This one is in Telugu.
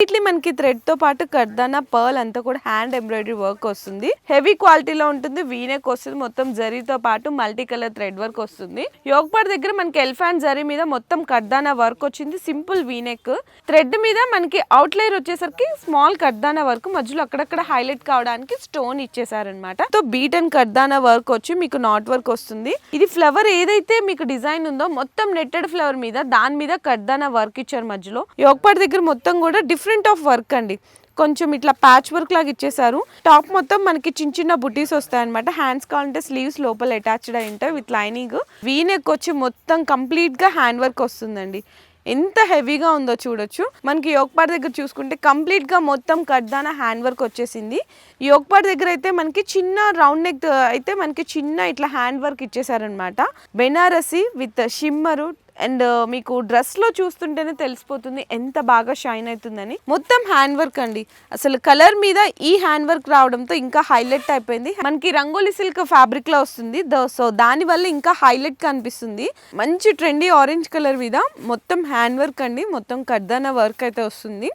ఇట్లా మనకి థ్రెడ్ తో పాటు కర్దానా పర్ల్ అంతా కూడా హ్యాండ్ ఎంబ్రాయిడరీ వర్క్ వస్తుంది. హెవీ క్వాలిటీలో ఉంటుంది. వీనెక్ వస్తుంది. మొత్తం జరీతో పాటు మల్టీ కలర్ థ్రెడ్ వర్క్ వస్తుంది. యోగ్ పార్ట్ దగ్గర మనకి ఎలిఫెంట్ జరీ మీద మొత్తం కర్దానా వర్క్ వచ్చింది. సింపుల్ వీనెక్ థ్రెడ్ మీద మనకి అవుట్ లేయర్ వచ్చేసరికి స్మాల్ కర్దానా వర్క్, మధ్యలో అక్కడక్కడ హైలైట్ కావడానికి స్టోన్ ఇచ్చేసారనమాట. తో బీట్ అండ్ కర్దానా వర్క్ వచ్చి మీకు నాట్ వర్క్ వస్తుంది. ఇది ఫ్లవర్ ఏదైతే మీకు డిజైన్ ఉందో మొత్తం నెట్టెడ్ ఫ్లవర్ మీద దాని మీద కర్దానా వర్క్ ఇచ్చారు. మధ్యలో యోగ్ పార్ట్ దగ్గర మొత్తం కూడా డిఫరెంట్ ఆఫ్ వర్క్ అండి. కొంచెం ఇట్లా ప్యాచ్ వర్క్ లాగా ఇచ్చేసారు. టాప్ మొత్తం మనకి చిన్న చిన్న బుటీస్ వస్తాయి అనమాట. హ్యాండ్స్ కావాలంటే స్లీవ్స్ లోపల అటాచ్డ్ అయి ఉంటాయి విత్ లైనింగ్. వీనెక్ వచ్చి మొత్తం కంప్లీట్ గా హ్యాండ్ వర్క్ వస్తుందండి. ఎంత హెవీగా ఉందో చూడొచ్చు. మనకి యోగ్ పార్ట్ దగ్గర చూసుకుంటే కంప్లీట్ గా మొత్తం కర్దానా హ్యాండ్ వర్క్ వచ్చేసింది. యోగ్ పార్ట్ దగ్గర అయితే మనకి చిన్న రౌండ్ నెక్ అయితే మనకి చిన్న ఇట్లా హ్యాండ్ వర్క్ ఇచ్చేసారనమాట. బెనారసి విత్ షిమ్మరు అండ్ మీకు డ్రెస్ లో చూస్తుంటేనే తెలిసిపోతుంది ఎంత బాగా షైన్ అవుతుందని. మొత్తం హ్యాండ్ వర్క్ అండి. అసలు కలర్ మీద ఈ హ్యాండ్ వర్క్ రావడంతో ఇంకా హైలైట్ అయిపోయింది. మనకి రంగోలీ సిల్క్ ఫ్యాబ్రిక్ లో వస్తుంది. సో దాని వల్ల ఇంకా హైలైట్ కనిపిస్తుంది. మంచి ట్రెండీ ఆరెంజ్ కలర్ మీద మొత్తం హ్యాండ్ వర్క్ అండి. మొత్తం కర్దానా వర్క్ అయితే వస్తుంది.